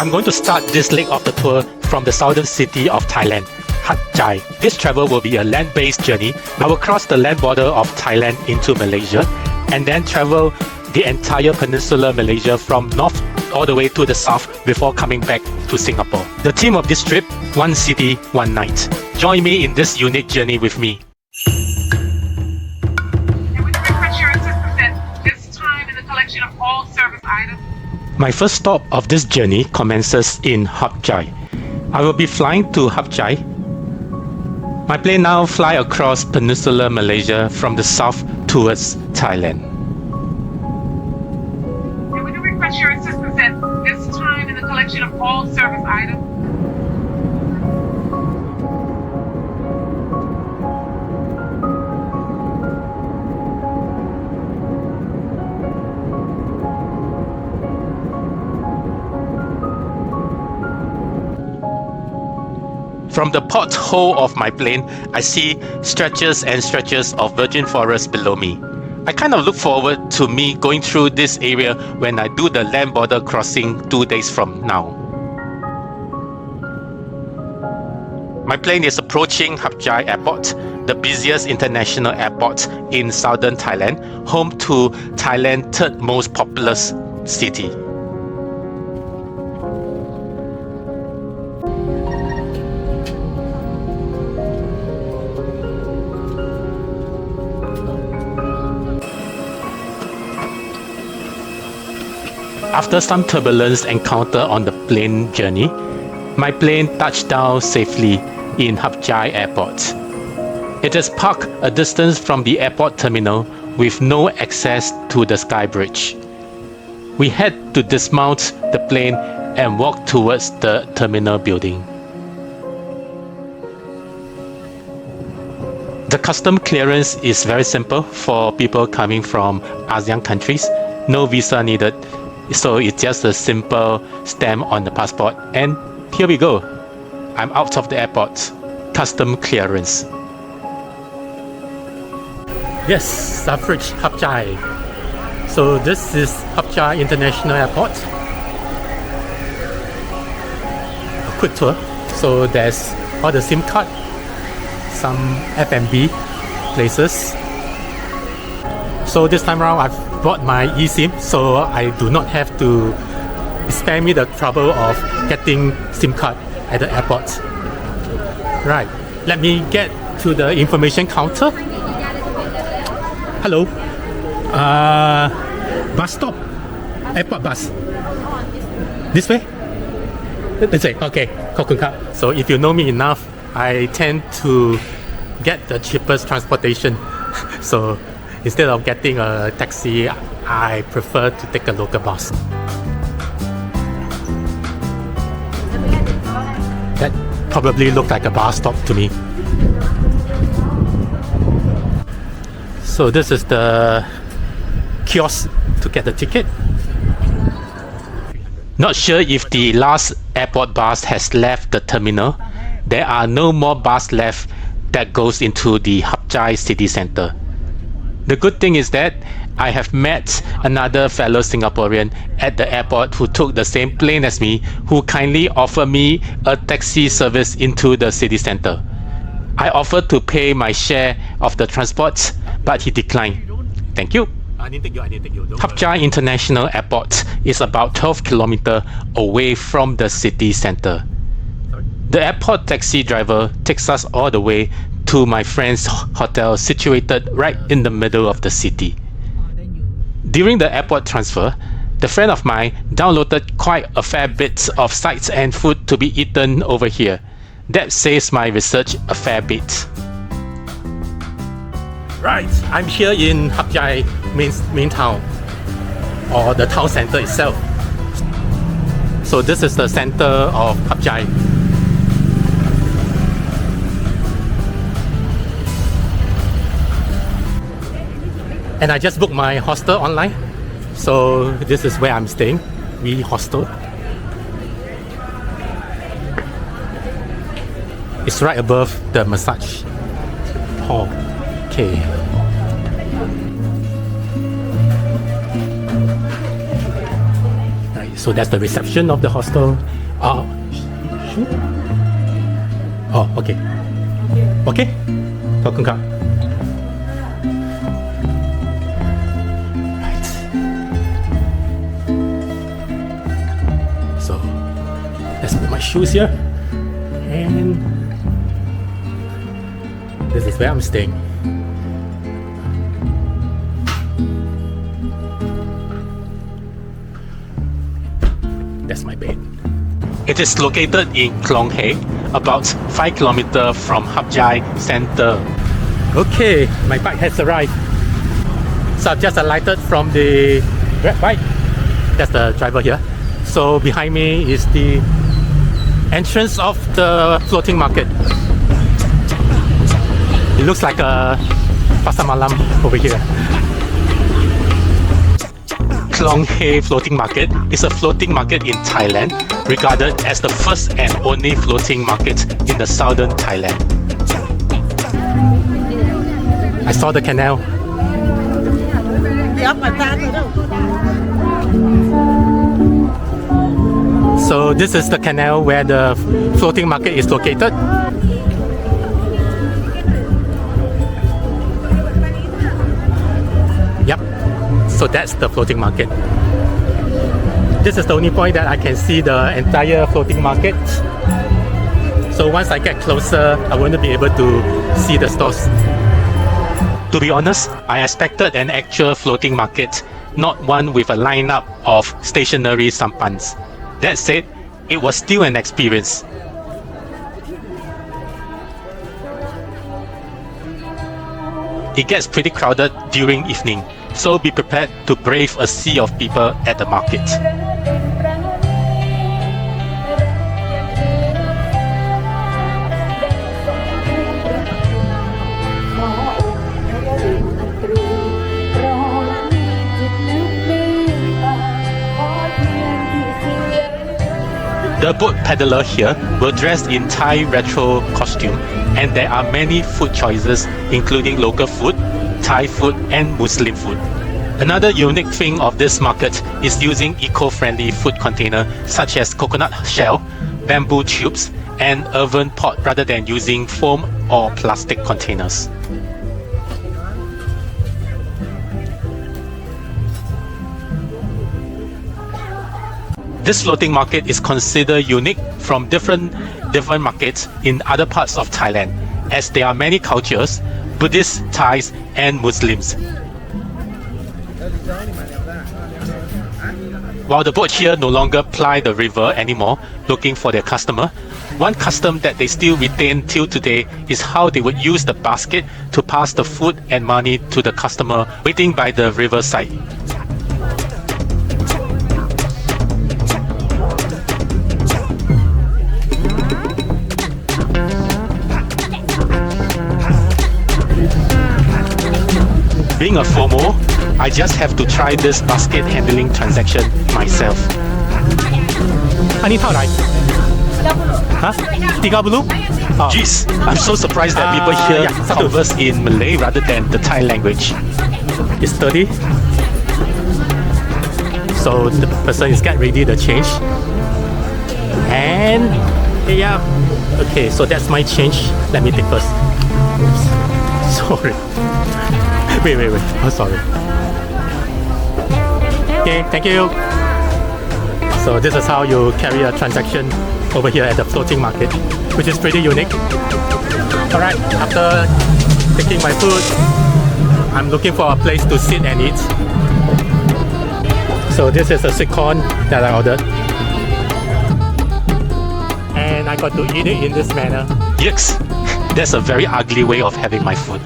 I'm going to start this leg of the tour from the southern city of Thailand, Hat Yai. This travel will be a land-based journey. I will cross the land border of Thailand into Malaysia and then travel the entire peninsular Malaysia from north all the way to the south before coming back to Singapore. The theme of this trip, one city, one night. Join me in this unique journey with me. Of all service items. My first stop of this journey commences in Hat Yai. I will be flying to Hat Yai. My plane now fly across peninsular Malaysia from the south towards Thailand. And we do request your assistance at this time in the collection of all service items. From the porthole of my plane, I see stretches and stretches of virgin forest below me. I kind of look forward to me going through this area when I do the land border crossing 2 days from now. My plane is approaching Hat Yai Airport, the busiest international airport in southern Thailand, home to Thailand's third most populous city. After some turbulence encountered on the plane journey, my plane touched down safely in Hat Yai Airport. It is parked a distance from the airport terminal with no access to the sky bridge. We had to dismount the plane and walk towards the terminal building. The custom clearance is very simple for people coming from ASEAN countries. No visa needed. So it's just a simple stamp on the passport, and here we go. I'm out of the airport. Custom clearance. Yes, I've reached Hat Yai. So this is Hat Yai International Airport. A quick tour. So there's all the SIM card, some F&B places. So this time around I've bought my eSIM, so I do not have to spare me the trouble of getting SIM card at the airport. Right, let me get to the information counter. Hello. Bus stop. Airport bus. This way? This way. Okay. So if you know me enough, I tend to get the cheapest transportation. So instead of getting a taxi, I prefer to take a local bus. That probably looked like a bus stop to me. So this is the kiosk to get the ticket. Not sure if the last airport bus has left the terminal. There are no more bus left that goes into the Hat Yai city center. The good thing is that I have met another fellow Singaporean at the airport who took the same plane as me, who kindly offered me a taxi service into the city center. I offered to pay my share of the transport, but he declined. Thank you. Hat Yai International Airport is about 12 kilometers away from the city center. The airport taxi driver takes us all the way to my friend's hotel situated right in the middle of the city. During the airport transfer, the friend of mine downloaded quite a fair bit of sites and food to be eaten over here. That saves my research a fair bit. Right, I'm here in Hat Yai main town, or the town center itself. So this is the center of Hat Yai. And I just booked my hostel online. So this is where I'm staying, WE Hostel. It's right above the massage hall. Okay. Right, So that's the reception of the hostel. Shoot. Oh, okay. Okay. ขอบคุณครับ Right. So let's put my shoes here, and this is where I'm staying. That's my bed. It is located in Khlong Hae, about 5 kilometers from Hat Yai Center. Okay, my bike has arrived. So I've just alighted from the grab bike. That's the driver here. So behind me is the entrance of the floating market. It looks like a pasar malam over here. Khlong Hae Floating Market is a floating market in Thailand, regarded as the first and only floating market in the Southern Thailand. I saw the canal. So this is the canal where the floating market is located. Yep. So that's the floating market. This is the only point that I can see the entire floating market. So once I get closer, I won't be able to see the stores. To be honest, I expected an actual floating market, not one with a lineup of stationary sampans. That said, it was still an experience. It gets pretty crowded during evening, so be prepared to brave a sea of people at the market. The boat peddler here were dressed in Thai retro costume, and there are many food choices including local food, Thai food and Muslim food. Another unique thing of this market is using eco-friendly food container such as coconut shell, bamboo tubes and earthen pot rather than using foam or plastic containers. This floating market is considered unique from different markets in other parts of Thailand, as there are many cultures, Buddhists, Thais and Muslims. While the boat here no longer ply the river anymore looking for their customer, one custom that they still retain till today is how they would use the basket to pass the food and money to the customer waiting by the riverside. Being a FOMO, I just have to try this basket handling transaction myself. อันนี้เท่าไหร่ฮะ30 Jeez, I'm so surprised that people here converse in Malay rather than the Thai language. It's 30. So the person is getting ready to change. And yeah, okay, so that's my change. Let me take first. Oops. Sorry. Wait. Oh, sorry. Okay, thank you. So this is how you carry a transaction over here at the floating market, which is pretty unique. Alright, after taking my food, I'm looking for a place to sit and eat. So this is a sweet corn that I ordered. And I got to eat it in this manner. Yes, that's a very ugly way of having my food.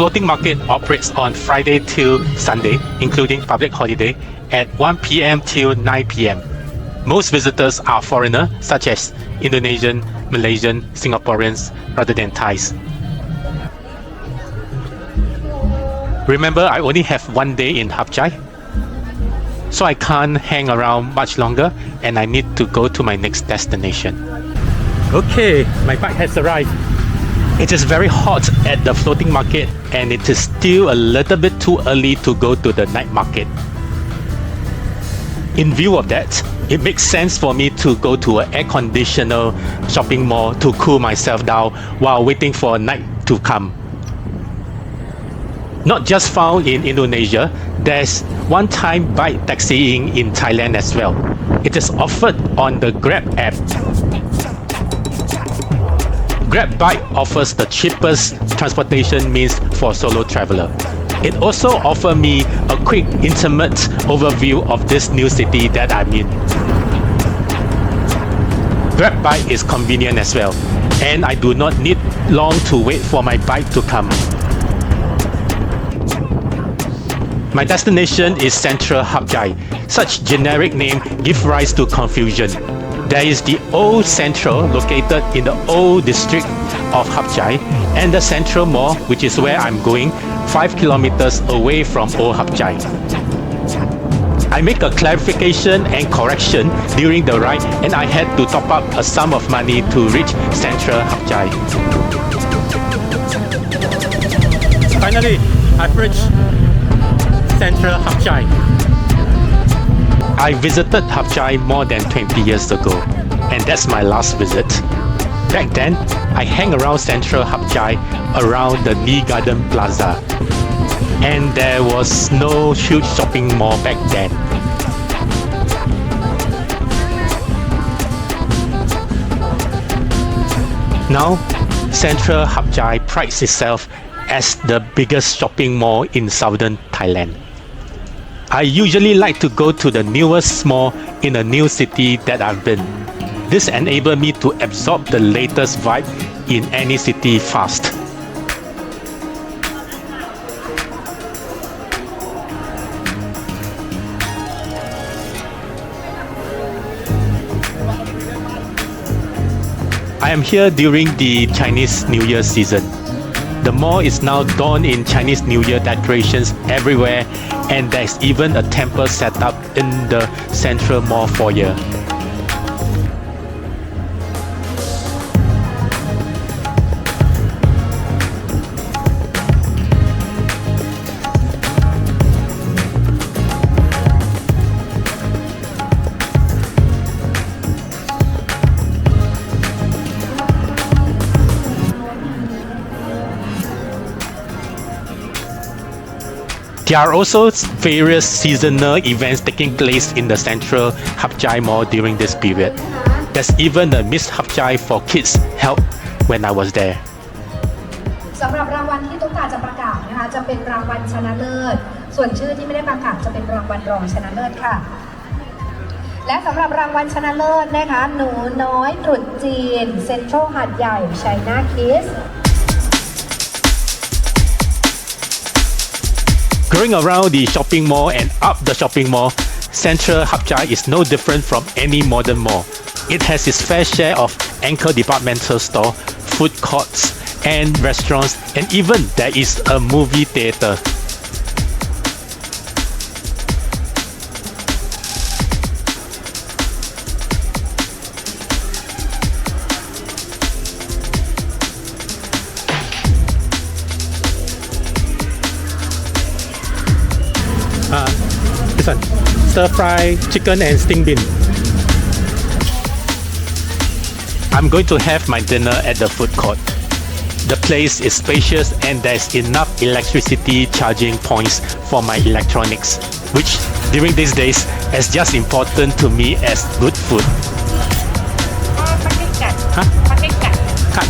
floating market operates on Friday till Sunday, including public holiday, at 1 p.m. till 9 p.m. Most visitors are foreigners such as Indonesian, Malaysian, Singaporeans rather than Thais. Remember, I only have one day in Hat Yai, so I can't hang around much longer and I need to go to my next destination. Okay, my bike has arrived. It is very hot at the floating market and it is still a little bit too early to go to the night market. In view of that, it makes sense for me to go to an air-conditioned shopping mall to cool myself down while waiting for night to come. Not just found in Indonesia, there's one-time bike taxiing in Thailand as well. It is offered on the Grab app. Grab bike offers the cheapest transportation means for solo traveler. It also offers me a quick, intimate overview of this new city that I'm in. Grab bike is convenient as well, and I do not need long to wait for my bike to come. My destination is Central Hat Yai. Such generic name gives rise to confusion. There is the Old Central located in the old district of Hat Yai and the Central Mall, which is where I'm going, 5 kilometers away from Old Hat Yai. I make a clarification and correction during the ride and I had to top up a sum of money to reach Central Hat Yai. Finally, I've reached Central Hat Yai. I visited Hat Yai more than 20 years ago, and that's my last visit. Back then, I hang around Central Hat Yai around the Lee Garden Plaza, and there was no huge shopping mall back then. Now, Central Hat Yai prides itself as the biggest shopping mall in Southern Thailand. I usually like to go to the newest mall in a new city that I've been. This enables me to absorb the latest vibe in any city fast. I am here during the Chinese New Year season. The mall is now donned in Chinese New Year decorations everywhere, and there's even a temple set up in the central mall foyer. There are also various seasonal events taking place in the central Hat Yai Mall during this period. There's even a Miss Hat Yai for Kids held when I was there. สำหรับรางวัลที่ตุ๊กตาจะประกาศนะคะจะเป็นรางวัลชนะเลิศส่วนชื่อที่ไม่ได้ประกาศจะเป็นรางวัลรองชนะเลิศค่ะและสำหรับรางวัลชนะเลิศนะคะหนูน้อยตรุษจีนเซ็นทรัลหาดใหญ่ China Kids Going around the shopping mall and up the shopping mall, Central Hat Yai is no different from any modern mall. It has its fair share of anchor departmental store, food courts, and restaurants, and even there is a movie theater. This one, stir fry chicken and sting bean. I'm going to have my dinner at the food court. The place is spacious and there's enough electricity charging points for my electronics, which during these days is just important to me as good food. Huh? Cut.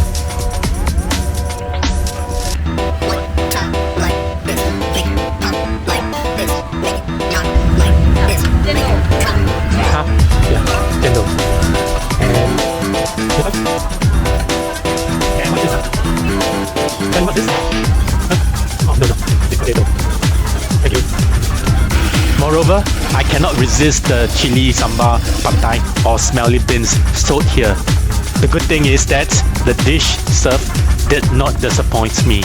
Chendol. And what is this? And what is this? I cannot resist the chili sambal, pad thai or smelly beans sold here. The good thing is that the dish served did not disappoint me.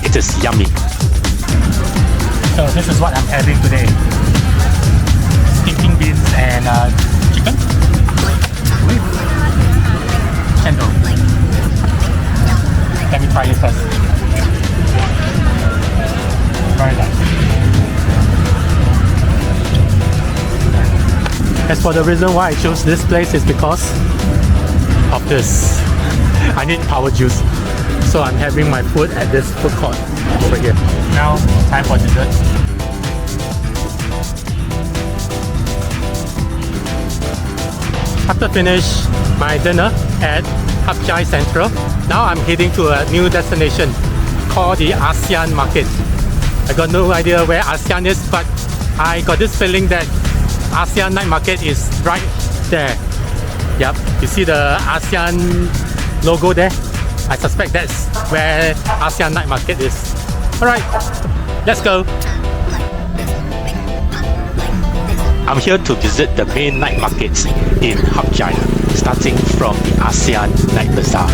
It is yummy. So this is what I'm having today. Stinking beans and chicken with chendol. Let me try it first. Very nice. As for the reason why I chose this place is because of this. I need power juice. So I'm having my food at this food court over here. Now, time for dessert. After finish my dinner at Hat Yai Central, now I'm heading to a new destination called the ASEAN Market. I got no idea where ASEAN is, but I got this feeling that ASEAN Night Market is right there. Yep, you see the ASEAN logo there? I suspect that's where ASEAN Night Market is. Alright, let's go. I'm here to visit the main night markets in Hat Yai, starting from the ASEAN Night Bazaar.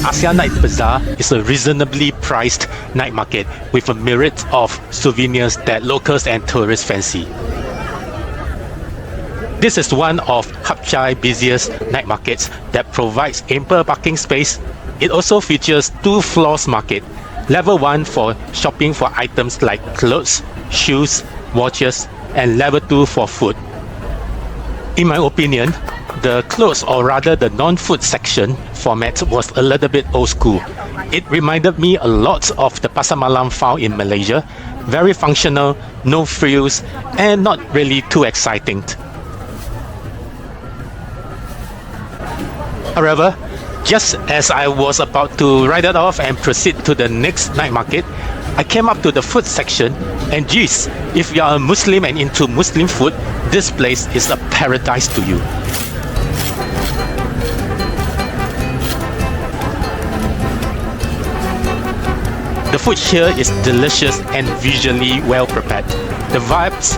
ASEAN Night Bazaar is a reasonably priced night market with a myriad of souvenirs that locals and tourists fancy. This is one of Hat Yai's busiest night markets that provides ample parking space. It also features 2 floors market. Level 1 for shopping for items like clothes, shoes, watches, and level 2 for food. In my opinion, the clothes or rather the non-food section format was a little bit old school. It reminded me a lot of the pasar malam found in Malaysia. Very functional, no frills, and not really too exciting. However, just as I was about to ride it off and proceed to the next night market, I came up to the food section, and geez, if you are a Muslim and into Muslim food, this place is a paradise to you. The food here is delicious and visually well prepared. The vibes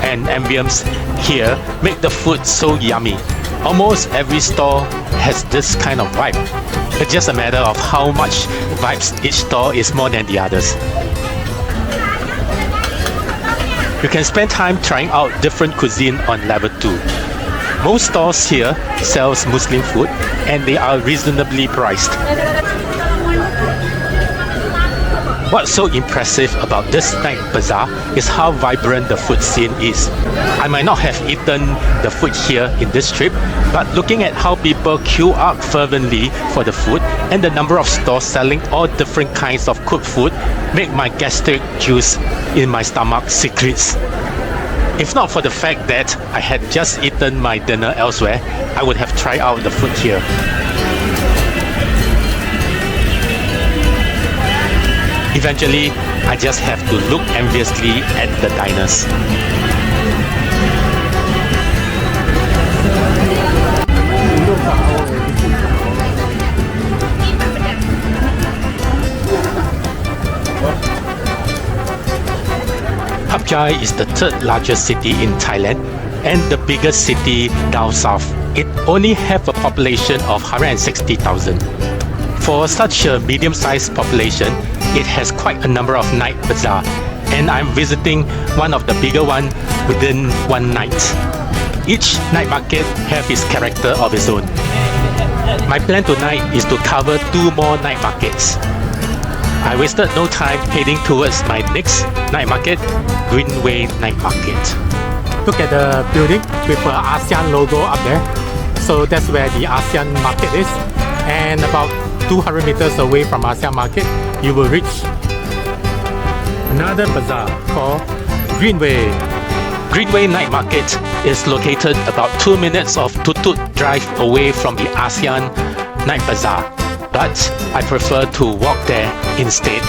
and ambience here make the food so yummy. Almost every store has this kind of vibe. It's just a matter of how much vibes each store is more than the others. You can spend time trying out different cuisine on level 2. Most stores here sells Muslim food and they are reasonably priced. What's so impressive about this night bazaar is how vibrant the food scene is. I might not have eaten the food here in this trip, but looking at how people queue up fervently for the food and the number of stores selling all different kinds of cooked food make my gastric juice in my stomach secrets. If not for the fact that I had just eaten my dinner elsewhere, I would have tried out the food here. Eventually, I just have to look enviously at the diners. Hat Yai is the 3rd largest city in Thailand and the biggest city down south. It only has a population of 160,000. For such a medium-sized population, it has quite a number of night bazaar, and I'm visiting one of the bigger one within one night. Each night market have its character of its own. My plan tonight is to cover 2 more night markets. I wasted no time heading towards my next night market, Greenway Night Market. Look at the building with the ASEAN logo up there. So that's where the ASEAN Market is. And about 200 meters away from ASEAN Market, you will reach another bazaar called Greenway. Greenway Night Market is located about 2 minutes of Tutut drive away from the ASEAN Night Bazaar, but I prefer to walk there instead.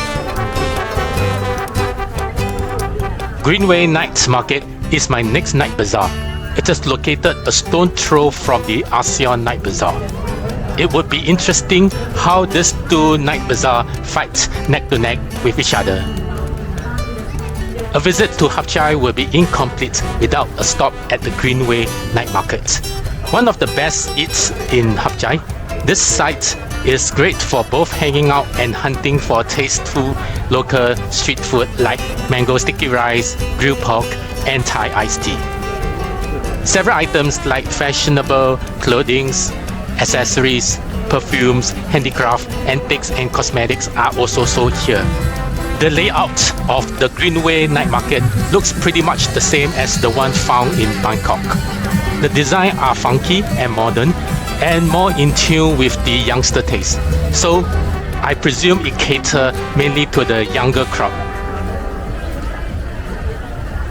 Greenway Night Market is my next night bazaar. It is located a stone throw from the ASEAN Night Bazaar. It would be interesting how these 2 night bazaar fight neck to neck with each other. A visit to Hatyai will be incomplete without a stop at the Greenway night market. One of the best eats in Hatyai, this site is great for both hanging out and hunting for tasteful local street food like mango sticky rice, grilled pork, and Thai iced tea. Several items like fashionable clothing, accessories, perfumes, handicraft, antiques, and cosmetics are also sold here. The layout of the Greenway night market looks pretty much the same as the one found in Bangkok. The designs are funky and modern and more in tune with the youngster taste. So I presume it caters mainly to the younger crowd.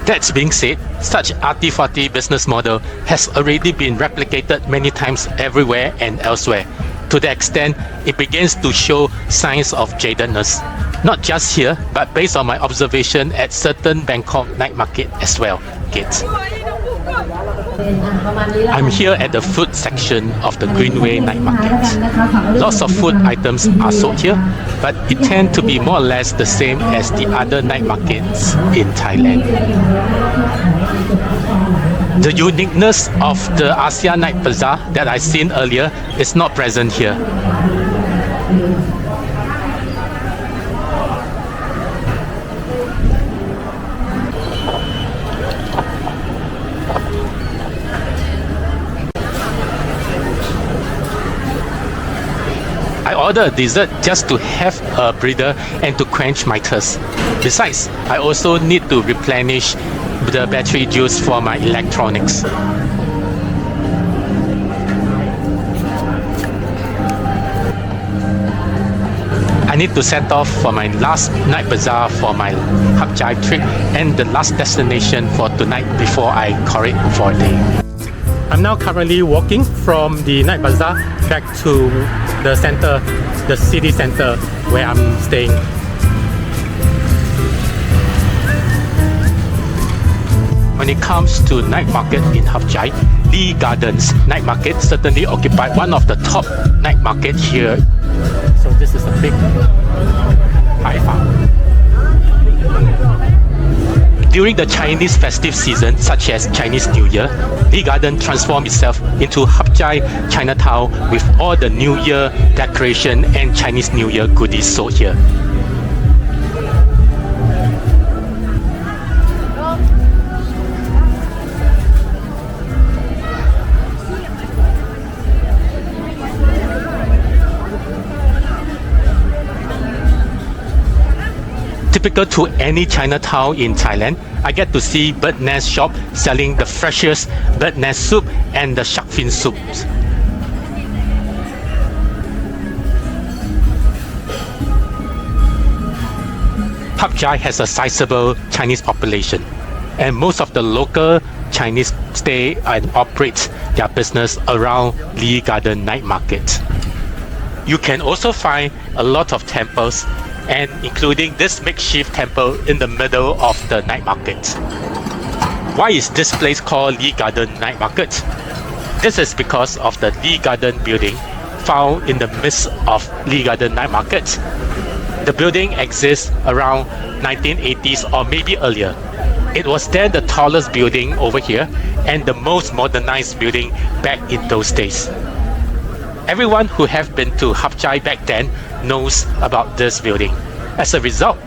That being said, such arty-farty business model has already been replicated many times everywhere and elsewhere, to the extent it begins to show signs of jadedness. Not just here, but based on my observation at certain Bangkok night market as well. I'm here at the food section of the Greenway night market. Lots of food items are sold here, but it tends to be more or less the same as the other night markets in Thailand. The uniqueness of the ASEAN Night Bazaar that I seen earlier is not present here. I ordered a dessert just to have a breather and to quench my thirst. Besides, I also need to replenish the battery juice for my electronics. I need to set off for my last night bazaar for my Hatyai trip and the last destination for tonight before I call it for a day. I'm now currently walking from the night bazaar back to the center, the city center where I'm staying. When it comes to night market in Hatyai, Lee Gardens night market certainly occupied one of the top night market here. So this is a big Thai farm. During the Chinese festive season, such as Chinese New Year, Lee Garden transformed itself into Hatyai Chinatown with all the New Year decoration and Chinese New Year goodies sold here. Typical to any Chinatown in Thailand, I get to see bird nest shop selling the freshest bird nest soup and the shark fin soups. Hatyai has a sizable Chinese population, and most of the local Chinese stay and operate their business around Lee Garden Night Market. You can also find a lot of temples, and including this makeshift temple in the middle of the night market. Why is this place called Lee Garden Night Market? This is because of the Lee Garden building found in the midst of Lee Garden Night Market. The building exists around 1980s or maybe earlier. It was then the tallest building over here and the most modernized building back in those days. Everyone who have been to Hatyai back then knows about this building. As a result,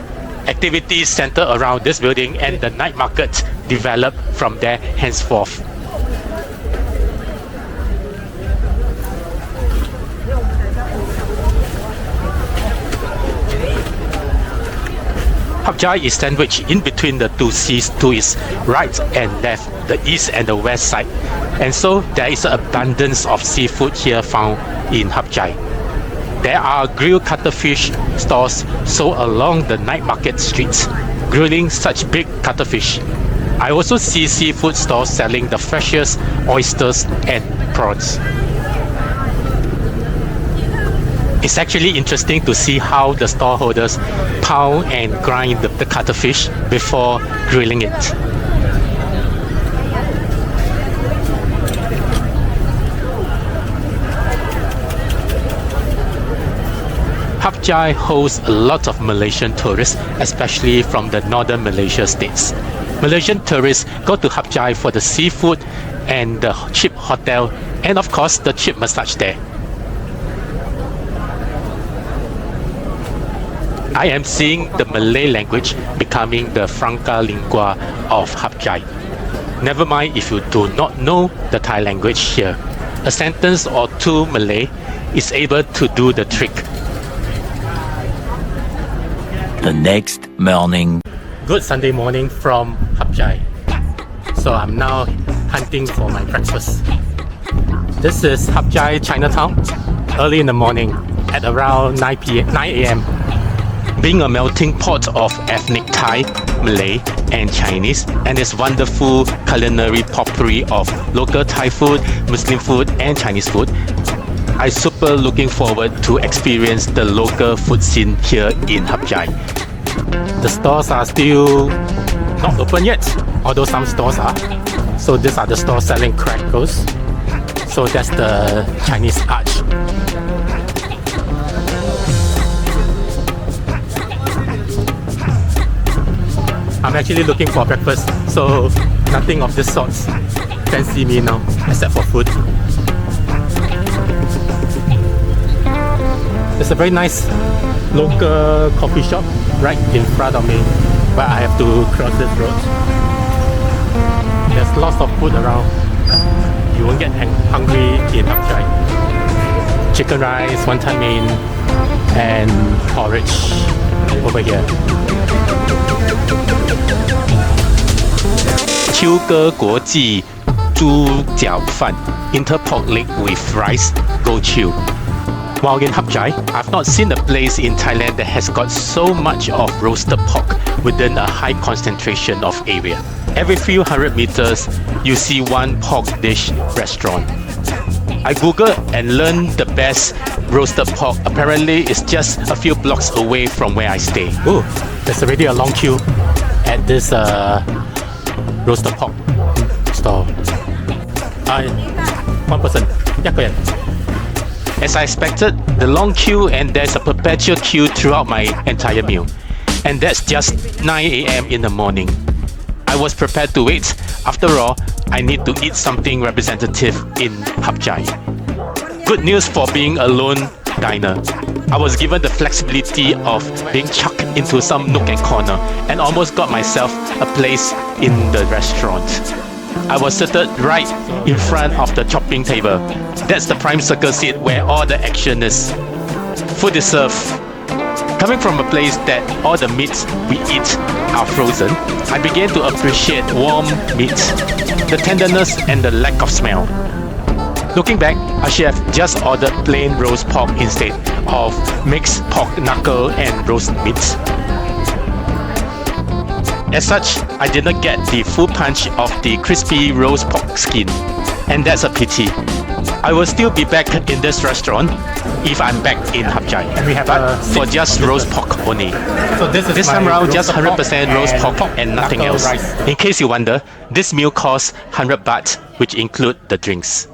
activities center around this building and the night market developed from there henceforth. Hatyai is sandwiched in between the two seas to its right and left, the east and the west side, and so there is an abundance of seafood here found in Hatyai. There are grilled cuttlefish stores sold along the night market streets, grilling such big cuttlefish. I also see seafood stores selling the freshest oysters and prawns. It's actually interesting to see how the stallholders pound and grind the cuttlefish before grilling it. Yai hosts a lot of Malaysian tourists, especially from the northern Malaysia states. Malaysian tourists go to Yai for the seafood and the cheap hotel and of course the cheap massage there. I am seeing the Malay language becoming the franca lingua of Yai. Never mind if you do not know the Thai language here. A sentence or two Malay is able to do the trick. The next morning. Good Sunday morning from Yai. So I'm now hunting for my breakfast. This is Yai Chinatown, early in the morning at around 9 a.m. Being a melting pot of ethnic Thai, Malay and Chinese and its wonderful culinary potpourri of local Thai food, Muslim food and Chinese food, I super looking forward to experience the local food scene here in Yai. The stores are still not open yet, although some stores are. So these are the stores selling crackers. So that's the Chinese arch. I'm actually looking for breakfast, so nothing of this sort can see me now, except for food. There's a very nice local coffee shop right in front of me, but I have to cross this road. There's lots of food around. You won't get hungry in Yai. Chicken rice, wonton mee, and porridge over here.秋哥国际猪脚饭 interpork leg with rice, go chew. While in Yai, I've not seen a place in Thailand that has got so much of roasted pork within a high concentration of area. Every few hundred meters, you see one pork dish restaurant. I googled and learned the best roasted pork. Apparently, it's just a few blocks away from where I stay. Oh, there's already a long queue at this roasted pork stall. 1 person, 1个人. As I expected, the long queue and there's a perpetual queue throughout my entire meal. And that's just 9 a.m. in the morning. I was prepared to wait. After all, I need to eat something representative in Yai. Good news for being a lone diner. I was given the flexibility of being chucked into some nook and corner and almost got myself a place in the restaurant. I was seated right in front of the chopping table. That's the prime circle seat where all the action is. Food is served. Coming from a place that all the meats we eat are frozen, I began to appreciate warm meat, the tenderness and the lack of smell. Looking back, I should have just ordered plain roast pork instead of mixed pork knuckle and roast meat. As such, I did not get the full punch of the crispy roast pork skin, and that's a pity. I will still be back in this restaurant if I'm back in Yai, We have but for just roast pork only. So this Time my around, just roasted 100% roast pork and nothing knuckle else. rice. In case you wonder, this meal costs 100 baht, which include the drinks.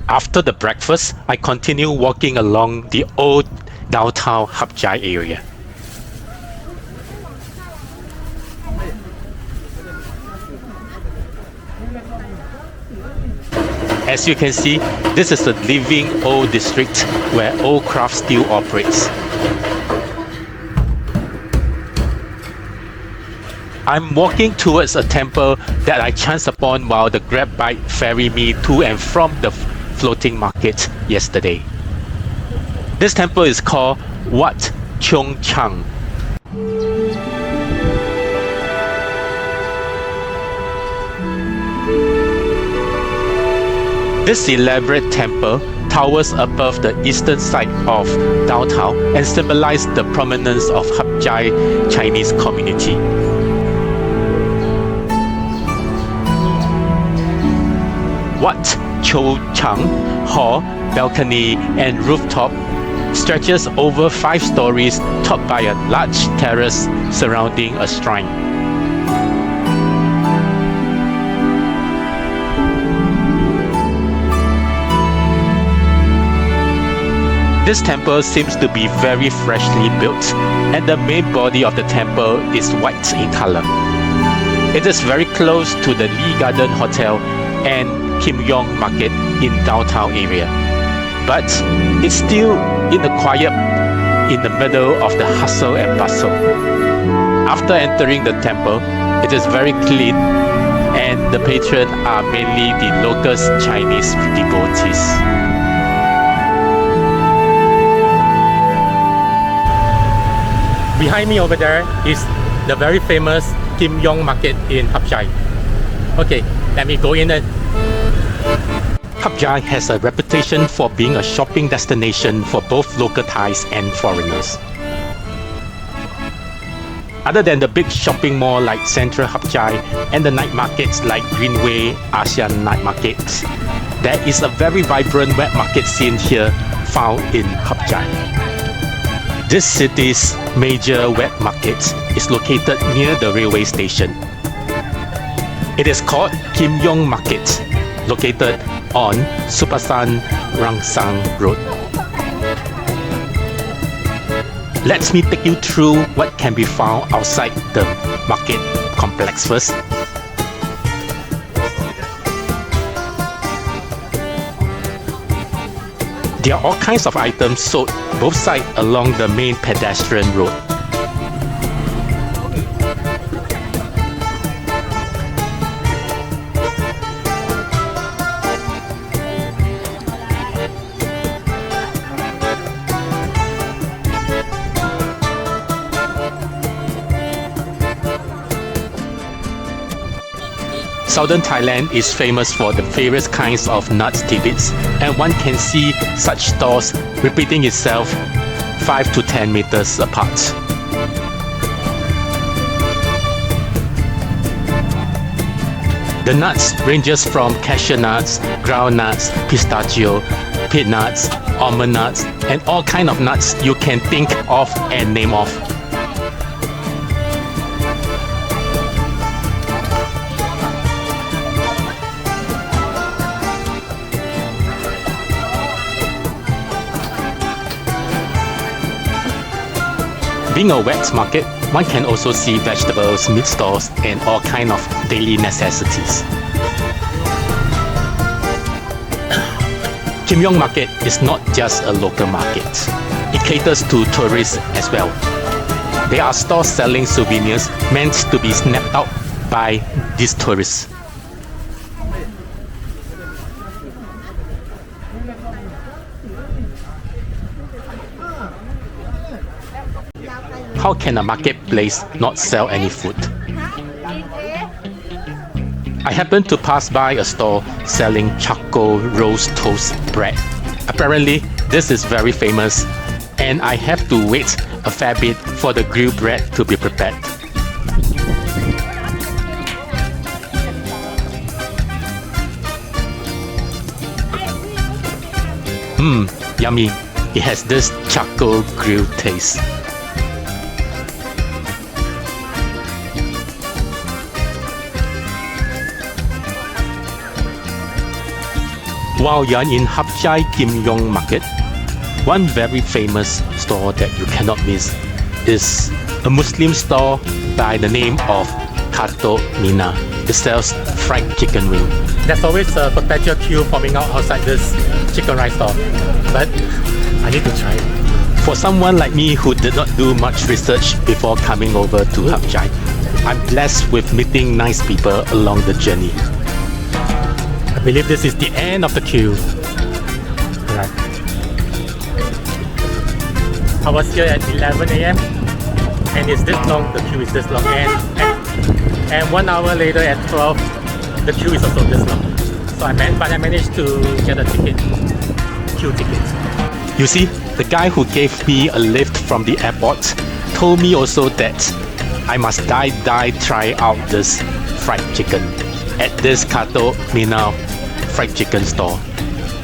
After the breakfast, I continue walking along the old downtown Yai area. As you can see, this is the living old district where old craft still operates. I'm walking towards a temple that I chanced upon while the Grab bike ferried me to and from the floating market yesterday. This temple is called Wat Chue Chang. This elaborate temple towers above the eastern side of downtown and symbolizes the prominence of Yai Chinese community. Wat Chue Chang hall, balcony and rooftop stretches over 5 stories topped by a large terrace surrounding a shrine. This temple seems to be very freshly built, and the main body of the temple is white in color. It is very close to the Lee Garden Hotel and Kim Yong Market in downtown area, but it's still in the quiet in the middle of the hustle and bustle. After entering the temple, it is very clean, and the patrons are mainly the local Chinese devotees. Behind me over there is the very famous Kim Yong Market in Hat Yai. Okay, let me go in and Hat Yai has a reputation for being a shopping destination for both local Thais and foreigners. Other than the big shopping mall like Central Hat Yai and the night markets like Greenway, Asean Night Market, there is a very vibrant wet market scene here found in Hat Yai. This city's major wet market is located near the railway station. It is called Kim Yong Market, located on Supasan Rangsang Road. Let me take you through what can be found outside the market complex first. There are all kinds of items sold both sides along the main pedestrian road. Southern Thailand is famous for the various kinds of nuts tidbits, and one can see such stores repeating itself 5 to 10 meters apart. The nuts ranges from cashew nuts, ground nuts, pistachio, peanuts, almond nuts, and all kind of nuts you can think of and name off. Being a wet market, one can also see vegetables, meat stalls, and all kind of daily necessities. Kim Yong Market is not just a local market. It caters to tourists as well. There are stores selling souvenirs meant to be snapped out by these tourists. How can a marketplace not sell any food? I happened to pass by a store selling charcoal roast toast bread. Apparently, this is very famous, and I have to wait a fair bit for the grilled bread to be prepared. Yummy. It has this charcoal grilled taste. While you're in Hat Yai Kim Yong Market, one very famous store that you cannot miss is a Muslim store by the name of Kaitod Meena. It sells fried chicken wing. there's always a perpetual queue forming out outside this chicken rice store, but I need to try it. For someone like me who did not do much research before coming over to Hat Yai, I'm blessed with meeting nice people along the journey. I believe this is the end of the queue. Right. I was here at 11 a.m. and it's this long, the queue is this long, and 1 hour later at 12, the queue is also this long. So I managed to get a ticket, queue ticket. You see, the guy who gave me a lift from the airport told me also that I must try out this fried chicken at this Kaitod Meena fried chicken store.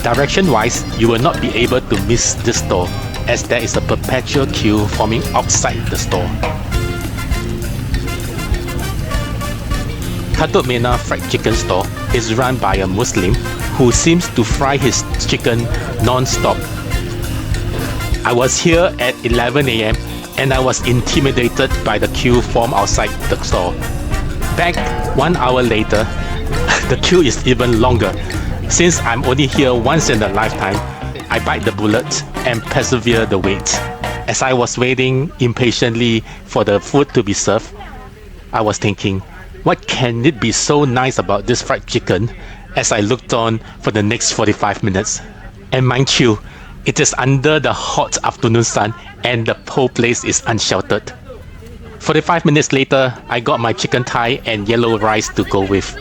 Direction-wise, you will not be able to miss this store as there is a perpetual queue forming outside the store. Kaitod Meena fried chicken store is run by a Muslim who seems to fry his chicken non-stop I was here at 11 a.m. and I was intimidated by the queue formed outside the store. Back 1 hour later, the queue is even longer. Since I'm only here once in a lifetime, I bite the bullet and persevere the wait. As I was waiting impatiently for the food to be served, I was thinking, what can it be so nice about this fried chicken? As I looked on for the next 45 minutes. And mind you, it is under the hot afternoon sun and the whole place is unsheltered. 45 minutes later, I got my chicken thigh and yellow rice to go with.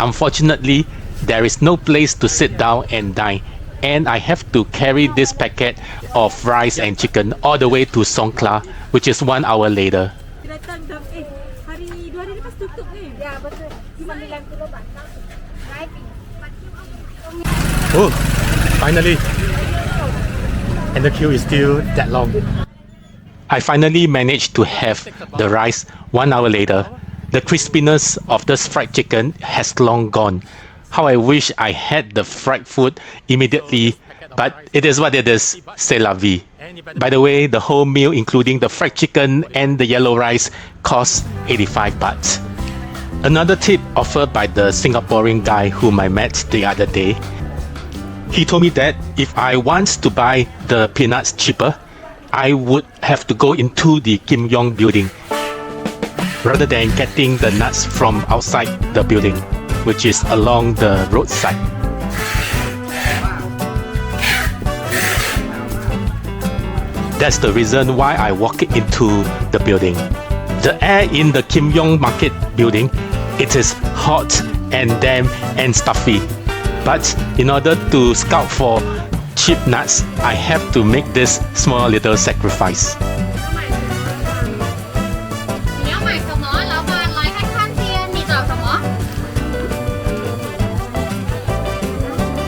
Unfortunately, there is no place to sit down and dine, and I have to carry this packet of rice and chicken all the way to Songkhla, which is 1 hour later. Oh, finally. And the queue is still that long. I finally managed to have the rice 1 hour later. The crispiness of this fried chicken has long gone. How I wish I had the fried food immediately, but it is what it is, c'est la vie. By the way, the whole meal including the fried chicken and the yellow rice costs 85 baht. Another tip offered by the Singaporean guy whom I met the other day. He told me that if I want to buy the peanuts cheaper, I would have to go into the Kim Yong building rather than getting the nuts from outside the building, which is along the roadside. That's the reason why I walk into the building. The air in the Kim Yong Market building, it is hot and damp and stuffy. But in order to scout for cheap nuts, I have to make this small little sacrifice.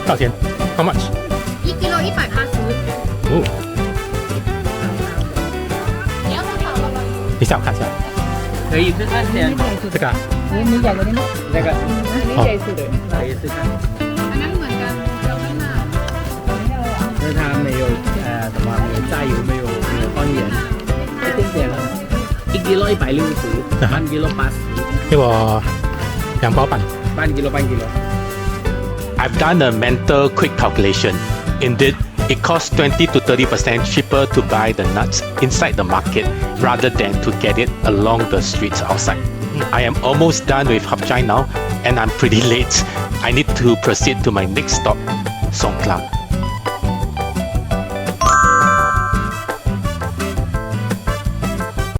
多少钱 How much? 1 kg 180。哦，等一下我看一下，可以试看先，这个啊那个哦，可以试看， อันนั้นเหมือนกันเดี๋ยวไม่มา 因为它没有什么没有炸油，没有放盐，一点点了，1 kg 160，半 kg 80，给我2包半。半 kg 半 kg。 I've done a mental quick calculation. Indeed, it costs 20 to 30% cheaper to buy the nuts inside the market rather than to get it along the streets outside. I am almost done with Hatyai now and I'm pretty late. I need to proceed to my next stop, Songkhla.